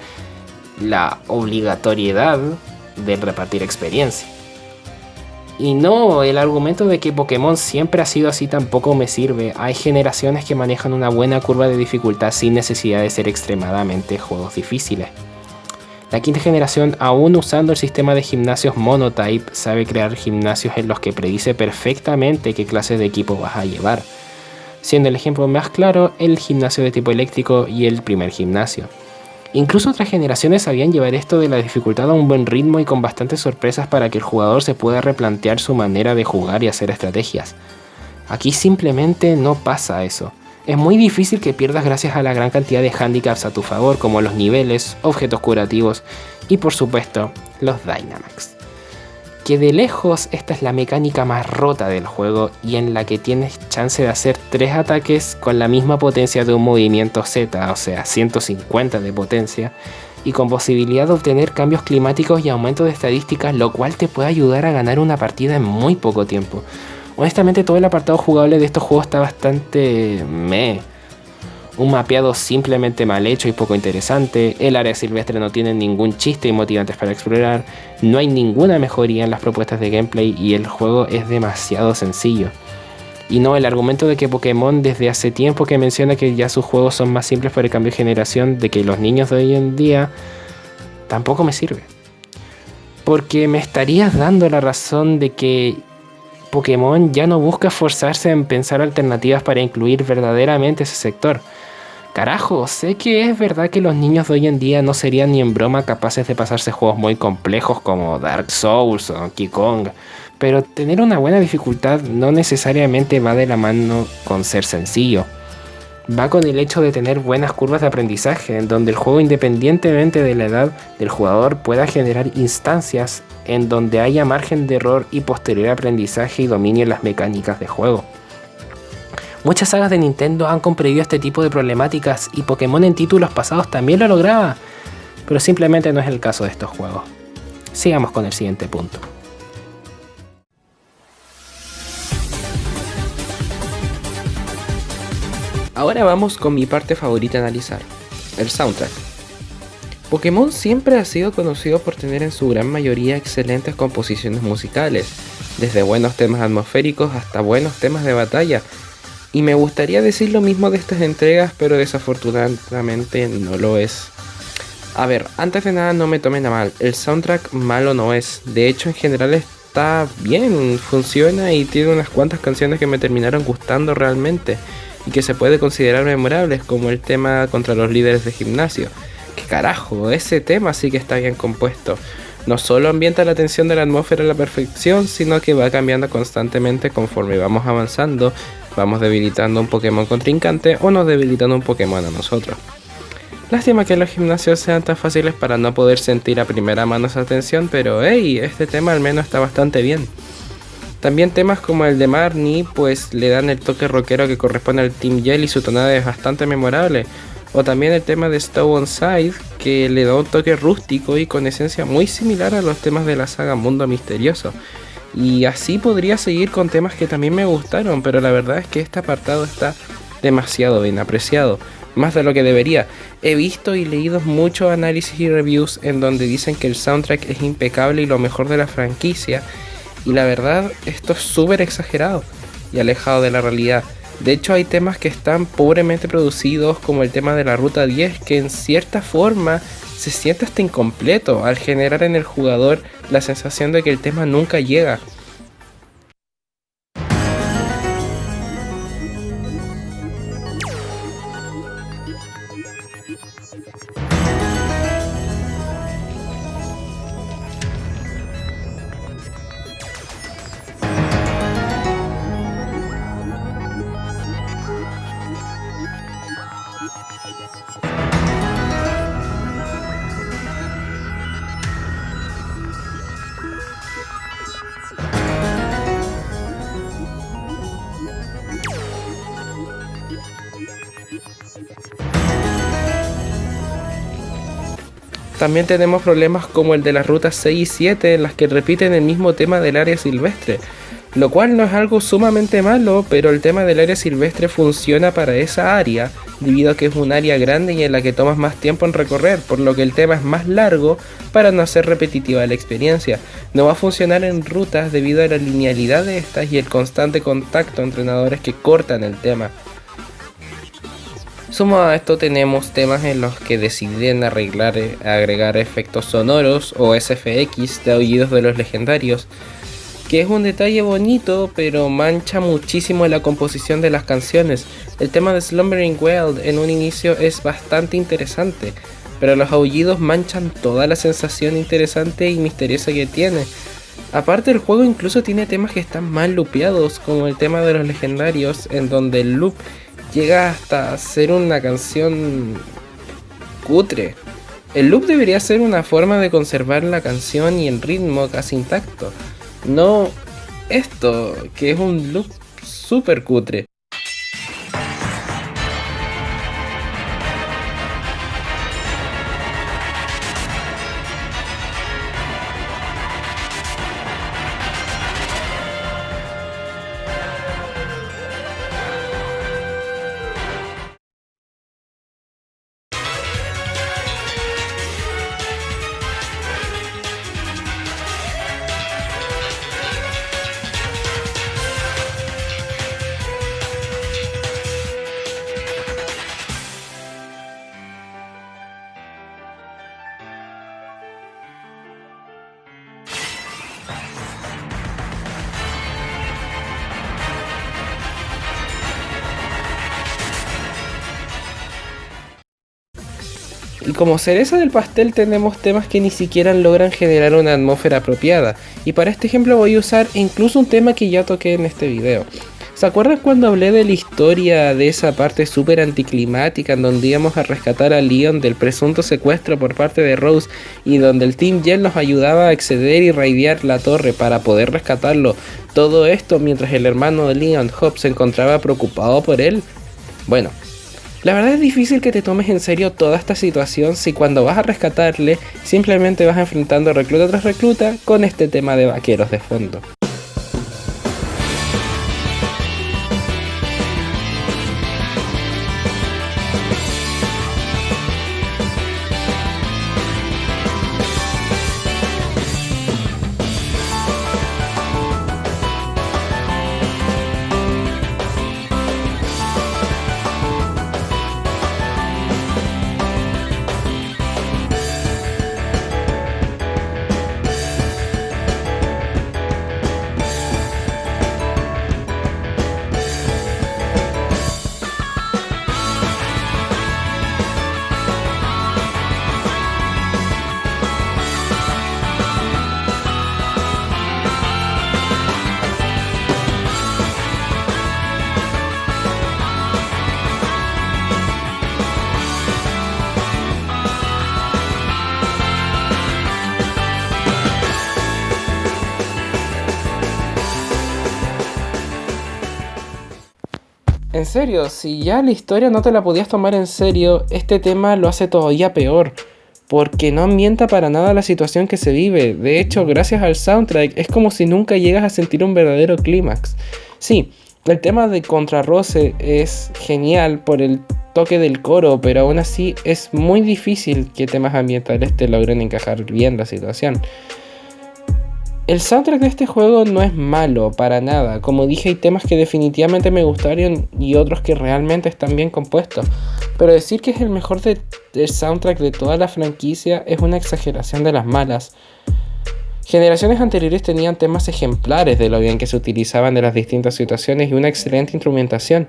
la obligatoriedad de repartir experiencia. Y no, el argumento de que Pokémon siempre ha sido así tampoco me sirve. Hay generaciones que manejan una buena curva de dificultad sin necesidad de ser extremadamente juegos difíciles. La quinta generación, aún usando el sistema de gimnasios Monotype, sabe crear gimnasios en los que predice perfectamente qué clases de equipo vas a llevar. Siendo el ejemplo más claro el gimnasio de tipo eléctrico y el primer gimnasio. Incluso otras generaciones sabían llevar esto de la dificultad a un buen ritmo y con bastantes sorpresas para que el jugador se pueda replantear su manera de jugar y hacer estrategias. Aquí simplemente no pasa eso. Es muy difícil que pierdas gracias a la gran cantidad de handicaps a tu favor, como los niveles, objetos curativos y por supuesto los Dynamax. Que de lejos esta es la mecánica más rota del juego y en la que tienes chance de hacer 3 ataques con la misma potencia de un movimiento Z, o sea 150 de potencia, y con posibilidad de obtener cambios climáticos y aumento de estadísticas, lo cual te puede ayudar a ganar una partida en muy poco tiempo. Honestamente todo el apartado jugable de estos juegos está bastante un mapeado simplemente mal hecho y poco interesante. El área silvestre no tiene ningún chiste y motivantes para explorar. No hay ninguna mejoría en las propuestas de gameplay y el juego es demasiado sencillo. Y no, el argumento de que Pokémon desde hace tiempo que menciona que ya sus juegos son más simples por el cambio de generación de que los niños de hoy en día, tampoco me sirve. Porque me estarías dando la razón de que Pokémon ya no busca esforzarse en pensar alternativas para incluir verdaderamente ese sector. Carajo, sé que es verdad que los niños de hoy en día no serían ni en broma capaces de pasarse juegos muy complejos como Dark Souls o Donkey Kong, pero tener una buena dificultad no necesariamente va de la mano con ser sencillo. Va con el hecho de tener buenas curvas de aprendizaje, en donde el juego, independientemente de la edad del jugador, pueda generar instancias en donde haya margen de error y posterior aprendizaje y dominio en las mecánicas de juego. Muchas sagas de Nintendo han comprendido este tipo de problemáticas y Pokémon en títulos pasados también lo lograba, pero simplemente no es el caso de estos juegos. Sigamos con el siguiente punto. Ahora vamos con mi parte favorita a analizar, el soundtrack. Pokémon siempre ha sido conocido por tener en su gran mayoría excelentes composiciones musicales, desde buenos temas atmosféricos hasta buenos temas de batalla. Y me gustaría decir lo mismo de estas entregas, pero desafortunadamente no lo es. A ver, antes de nada no me tomen a mal, el soundtrack malo no es. De hecho, en general está bien, funciona y tiene unas cuantas canciones que me terminaron gustando realmente y que se puede considerar memorables, como el tema contra los líderes de gimnasio. Que carajo, ese tema sí que está bien compuesto. No solo ambienta la tensión de la atmósfera a la perfección, sino que va cambiando constantemente conforme vamos avanzando. Vamos debilitando un Pokémon contrincante o nos debilitando un Pokémon a nosotros. Lástima que los gimnasios sean tan fáciles para no poder sentir a primera mano esa tensión, pero hey, este tema al menos está bastante bien. También temas como el de Marnie pues le dan el toque rockero que corresponde al Team Yell y su tonada es bastante memorable. O también el tema de Stow on Side que le da un toque rústico y con esencia muy similar a los temas de la saga Mundo Misterioso. Y así podría seguir con temas que también me gustaron, pero la verdad es que este apartado está demasiado bien apreciado. más de lo que debería. He visto y leído muchos análisis y reviews en donde dicen que el soundtrack es impecable y lo mejor de la franquicia, y la verdad esto es súper exagerado y alejado de la realidad. De hecho hay temas que están pobremente producidos, como el tema de la Ruta 10, que en cierta forma se siente hasta incompleto al generar en el jugador la sensación de que el tema nunca llega. También tenemos problemas como el de las rutas 6 y 7, en las que repiten el mismo tema del área silvestre, lo cual no es algo sumamente malo, pero el tema del área silvestre funciona para esa área, debido a que es un área grande y en la que tomas más tiempo en recorrer, por lo que el tema es más largo para no hacer repetitiva la experiencia. No va a funcionar en rutas debido a la linealidad de estas y el constante contacto entre entrenadores que cortan el tema. Sumado a esto tenemos temas en los que deciden agregar efectos sonoros o SFX de aullidos de los legendarios, que es un detalle bonito pero mancha muchísimo la composición de las canciones. El tema de Slumbering Wild en un inicio es bastante interesante, pero los aullidos manchan toda la sensación interesante y misteriosa que tiene. Aparte, el juego incluso tiene temas que están mal loopeados, como el tema de los legendarios, en donde el loop llega hasta ser una canción cutre. El loop debería ser una forma de conservar la canción y el ritmo casi intacto, no esto, que es un loop super cutre. Y como cereza del pastel tenemos temas que ni siquiera logran generar una atmósfera apropiada, y para este ejemplo voy a usar incluso un tema que ya toqué en este video. ¿Se acuerdan cuando hablé de la historia de esa parte súper anticlimática en donde íbamos a rescatar a Leon del presunto secuestro por parte de Rose y donde el Team Yell nos ayudaba a acceder y raidear la torre para poder rescatarlo? Todo esto mientras el hermano de Leon, Hop, se encontraba preocupado por él. Bueno, la verdad es difícil que te tomes en serio toda esta situación si cuando vas a rescatarle simplemente vas enfrentando recluta tras recluta con este tema de vaqueros de fondo. En serio, si ya la historia no te la podías tomar en serio, este tema lo hace todavía peor, porque no ambienta para nada la situación que se vive. De hecho, gracias al soundtrack, es como si nunca llegas a sentir un verdadero clímax. Sí, el tema de Contrarroce es genial por el toque del coro, pero aún así es muy difícil que temas ambientales te logren encajar bien la situación. El soundtrack de este juego no es malo para nada. Como dije, hay temas que definitivamente me gustaron y otros que realmente están bien compuestos. Pero decir que es el mejor del soundtrack de toda la franquicia es una exageración de las malas. Generaciones anteriores tenían temas ejemplares de lo bien que se utilizaban de las distintas situaciones y una excelente instrumentación.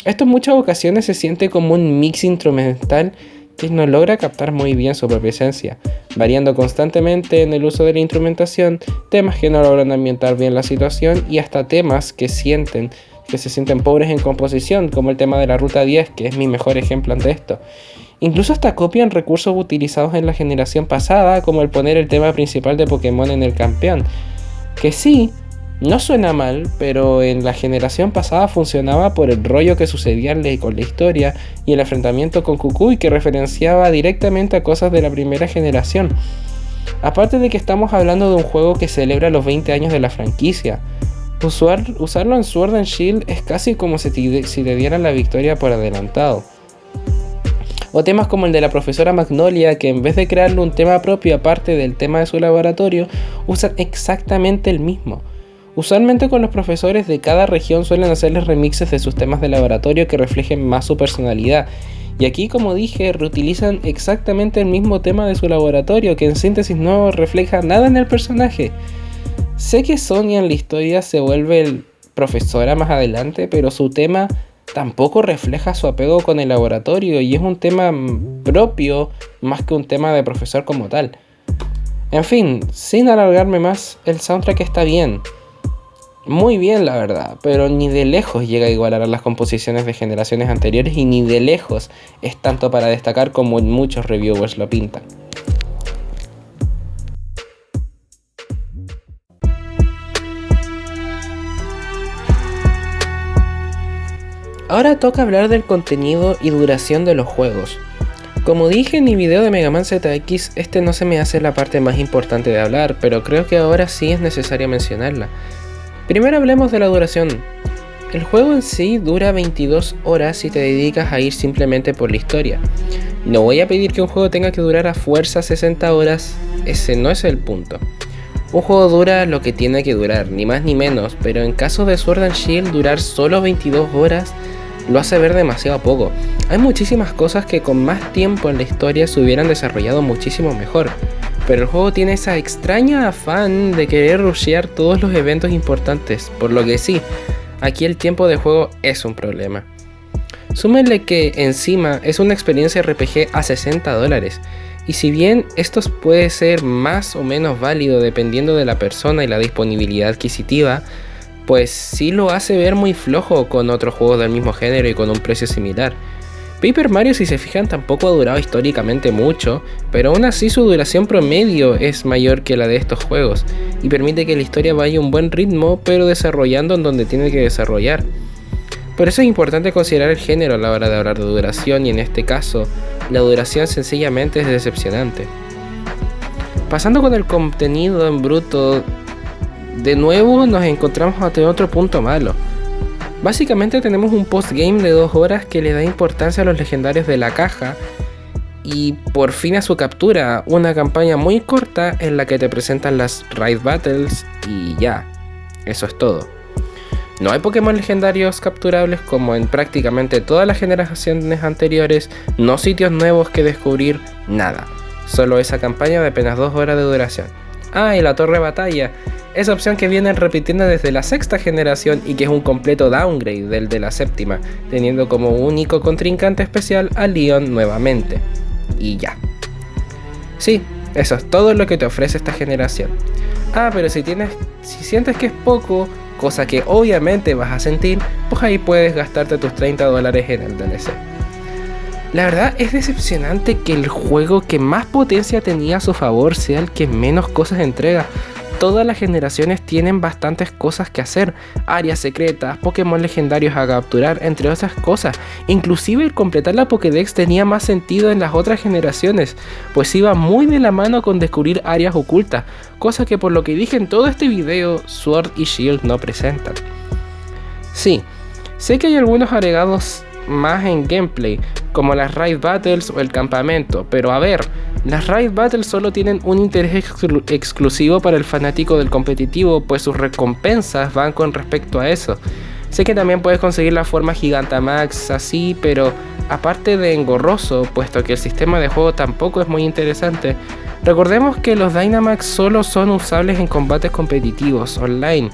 Esto en muchas ocasiones se siente como un mix instrumental que no logra captar muy bien su propia esencia, variando constantemente en el uso de la instrumentación, temas que no logran ambientar bien la situación y hasta temas que se sienten pobres en composición, como el tema de la Ruta 10, que es mi mejor ejemplo ante esto. Incluso hasta copian recursos utilizados en la generación pasada, como el poner el tema principal de Pokémon en el campeón, que sí, no suena mal, pero en la generación pasada funcionaba por el rollo que sucedía con la historia y el enfrentamiento con Kukui, que referenciaba directamente a cosas de la primera generación. Aparte de que estamos hablando de un juego que celebra los 20 años de la franquicia, usarlo en Sword and Shield es casi como si te dieran la victoria por adelantado. O temas como el de la profesora Magnolia, que en vez de crearle un tema propio aparte del tema de su laboratorio, usan exactamente el mismo. Usualmente con los profesores de cada región suelen hacerles remixes de sus temas de laboratorio que reflejen más su personalidad. Y aquí, como dije, reutilizan exactamente el mismo tema de su laboratorio, que en síntesis no refleja nada en el personaje. Sé que Sonia en la historia se vuelve profesora más adelante, pero su tema tampoco refleja su apego con el laboratorio y es un tema propio más que un tema de profesor como tal. En fin, sin alargarme más, el soundtrack está bien. Muy bien, la verdad, pero ni de lejos llega a igualar a las composiciones de generaciones anteriores y ni de lejos es tanto para destacar como muchos reviewers lo pintan. Ahora toca hablar del contenido y duración de los juegos. Como dije en mi video de Mega Man ZX, este no se me hace la parte más importante de hablar, pero creo que ahora sí es necesario mencionarla. Primero hablemos de la duración. El juego en sí dura 22 horas si te dedicas a ir simplemente por la historia. No voy a pedir que un juego tenga que durar a fuerza 60 horas, ese no es el punto. Un juego dura lo que tiene que durar, ni más ni menos, pero en caso de Sword and Shield durar solo 22 horas lo hace ver demasiado poco. Hay muchísimas cosas que con más tiempo en la historia se hubieran desarrollado muchísimo mejor. Pero el juego tiene esa extraña afán de querer rushear todos los eventos importantes, por lo que sí, aquí el tiempo de juego es un problema. Súmenle que encima es una experiencia RPG a $60, y si bien esto puede ser más o menos válido dependiendo de la persona y la disponibilidad adquisitiva, pues sí lo hace ver muy flojo con otros juegos del mismo género y con un precio similar. Paper Mario, si se fijan, tampoco ha durado históricamente mucho, pero aún así su duración promedio es mayor que la de estos juegos, y permite que la historia vaya a un buen ritmo, pero desarrollando en donde tiene que desarrollar. Por eso es importante considerar el género a la hora de hablar de duración, y en este caso, la duración sencillamente es decepcionante. Pasando con el contenido en bruto, de nuevo nos encontramos ante otro punto malo. Básicamente tenemos un postgame de 2 horas que le da importancia a los legendarios de la caja y por fin a su captura, una campaña muy corta en la que te presentan las Raid Battles y ya, eso es todo. No hay Pokémon legendarios capturables como en prácticamente todas las generaciones anteriores, no sitios nuevos que descubrir, nada, solo esa campaña de apenas 2 horas de duración. Ah, y la torre batalla, esa opción que vienen repitiendo desde la 6ª generación y que es un completo downgrade del de la 7ª, teniendo como único contrincante especial a Leon nuevamente. Y ya. Sí, eso es todo lo que te ofrece esta generación. Ah, pero si sientes que es poco, cosa que obviamente vas a sentir, pues ahí puedes gastarte tus $30 en el DLC. La verdad es decepcionante que el juego que más potencia tenía a su favor sea el que menos cosas entrega. Todas las generaciones tienen bastantes cosas que hacer, áreas secretas, Pokémon legendarios a capturar, entre otras cosas. Inclusive el completar la Pokédex tenía más sentido en las otras generaciones, pues iba muy de la mano con descubrir áreas ocultas, cosa que por lo que dije en todo este video, Sword y Shield no presentan. Sí, sé que hay algunos agregados más en gameplay, como las Raid Battles o el campamento. Pero a ver, las Raid Battles solo tienen un interés exclusivo para el fanático del competitivo, pues sus recompensas van con respecto a eso. Sé que también puedes conseguir la forma Gigantamax así, pero aparte de engorroso, puesto que el sistema de juego tampoco es muy interesante, recordemos que los Dynamax solo son usables en combates competitivos online,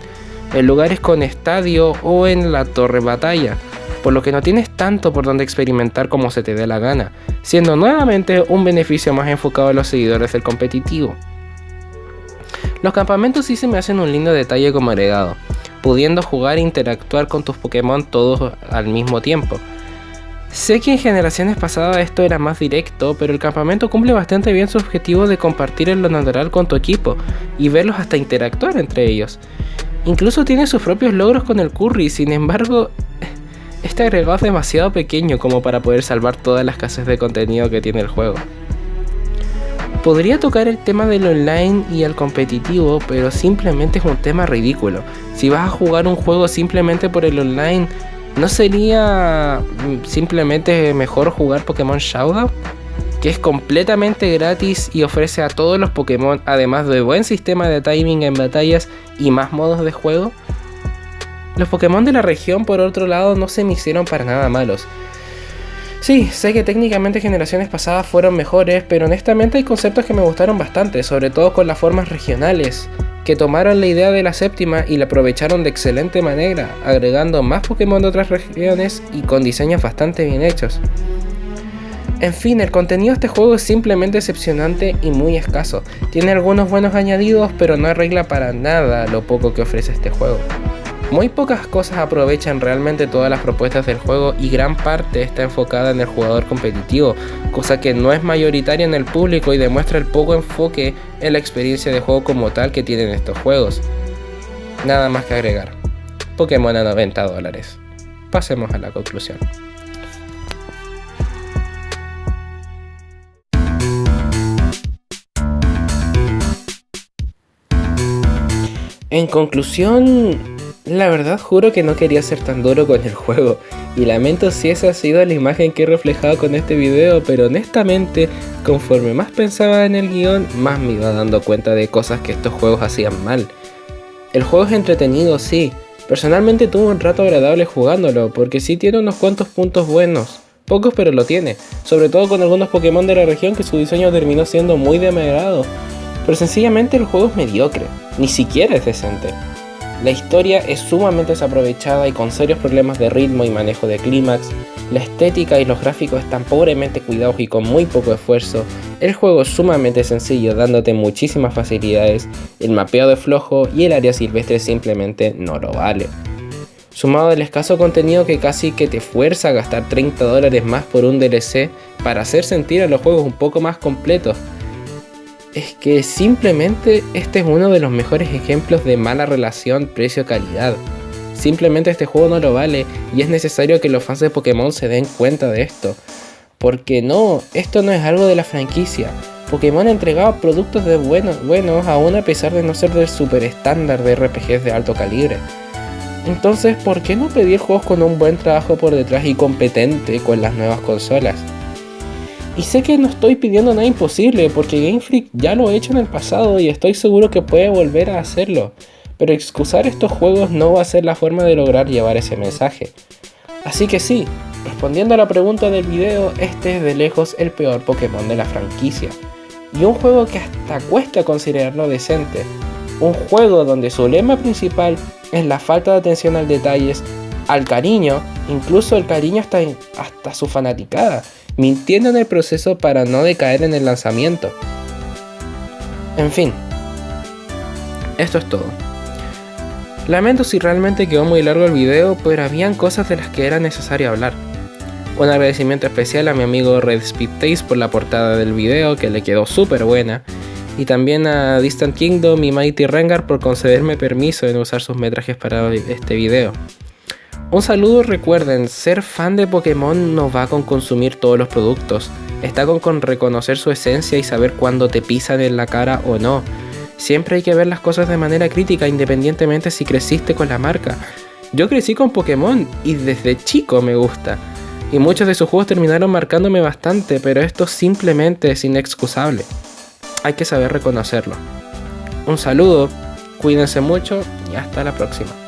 en lugares con estadio o en la torre batalla, por lo que no tienes tanto por donde experimentar como se te dé la gana, siendo nuevamente un beneficio más enfocado a los seguidores del competitivo. Los campamentos sí se me hacen un lindo detalle como agregado, pudiendo jugar e interactuar con tus Pokémon todos al mismo tiempo. Sé que en generaciones pasadas esto era más directo, pero el campamento cumple bastante bien su objetivo de compartir en lo natural con tu equipo y verlos hasta interactuar entre ellos. Incluso tiene sus propios logros con el curry, sin embargo, este agregado es demasiado pequeño como para poder salvar toda la escasez de contenido que tiene el juego. Podría tocar el tema del online y el competitivo, pero simplemente es un tema ridículo. Si vas a jugar un juego simplemente por el online, ¿no sería simplemente mejor jugar Pokémon Showdown? Que es completamente gratis y ofrece a todos los Pokémon, además de buen sistema de timing en batallas y más modos de juego. Los Pokémon de la región, por otro lado, no se me hicieron para nada malos. Sí, sé que técnicamente generaciones pasadas fueron mejores, pero honestamente hay conceptos que me gustaron bastante, sobre todo con las formas regionales, que tomaron la idea de la séptima y la aprovecharon de excelente manera, agregando más Pokémon de otras regiones y con diseños bastante bien hechos. En fin, el contenido de este juego es simplemente decepcionante y muy escaso. Tiene algunos buenos añadidos, pero no arregla para nada lo poco que ofrece este juego. Muy pocas cosas aprovechan realmente todas las propuestas del juego y gran parte está enfocada en el jugador competitivo, cosa que no es mayoritaria en el público y demuestra el poco enfoque en la experiencia de juego como tal que tienen estos juegos. Nada más que agregar. Pokémon a $90. Pasemos a la conclusión. En conclusión, la verdad juro que no quería ser tan duro con el juego y lamento si esa ha sido la imagen que he reflejado con este video, pero honestamente conforme más pensaba en el guión, más me iba dando cuenta de cosas que estos juegos hacían mal. El juego es entretenido, sí, personalmente tuve un rato agradable jugándolo porque sí tiene unos cuantos puntos buenos, pocos pero lo tiene, sobre todo con algunos Pokémon de la región que su diseño terminó siendo muy de mi agrado, pero sencillamente el juego es mediocre, ni siquiera es decente. La historia es sumamente desaprovechada y con serios problemas de ritmo y manejo de clímax. La estética y los gráficos están pobremente cuidados y con muy poco esfuerzo. El juego es sumamente sencillo, dándote muchísimas facilidades. El mapeado es flojo y el área silvestre simplemente no lo vale. Sumado al escaso contenido que casi que te fuerza a gastar $30 más por un DLC para hacer sentir a los juegos un poco más completos. Es que simplemente este es uno de los mejores ejemplos de mala relación precio-calidad. Simplemente este juego no lo vale y es necesario que los fans de Pokémon se den cuenta de esto. Porque no, esto no es algo de la franquicia. Pokémon entregaba productos de buenos aún a pesar de no ser del super estándar de RPGs de alto calibre. Entonces, ¿por qué no pedir juegos con un buen trabajo por detrás y competente con las nuevas consolas? Y sé que no estoy pidiendo nada imposible porque Game Freak ya lo ha hecho en el pasado y estoy seguro que puede volver a hacerlo, pero excusar estos juegos no va a ser la forma de lograr llevar ese mensaje. Así que sí, respondiendo a la pregunta del video, este es de lejos el peor Pokémon de la franquicia, y un juego que hasta cuesta considerarlo decente, un juego donde su lema principal es la falta de atención al detalles, al cariño, incluso el cariño hasta su fanaticada, mintiendo en el proceso para no decaer en el lanzamiento. En fin, esto es todo. Lamento si realmente quedó muy largo el video, pero habían cosas de las que era necesario hablar. Un agradecimiento especial a mi amigo Red Speed Taste por la portada del video, que le quedó súper buena, y también a Distant Kingdom y Mighty Rengar por concederme permiso en usar sus metrajes para este video. Un saludo, recuerden, ser fan de Pokémon no va con consumir todos los productos, está con reconocer su esencia y saber cuándo te pisan en la cara o no. Siempre hay que ver las cosas de manera crítica independientemente si creciste con la marca. Yo crecí con Pokémon y desde chico me gusta. y muchos de sus juegos terminaron marcándome bastante, pero esto simplemente es inexcusable. Hay que saber reconocerlo. Un saludo, cuídense mucho y hasta la próxima.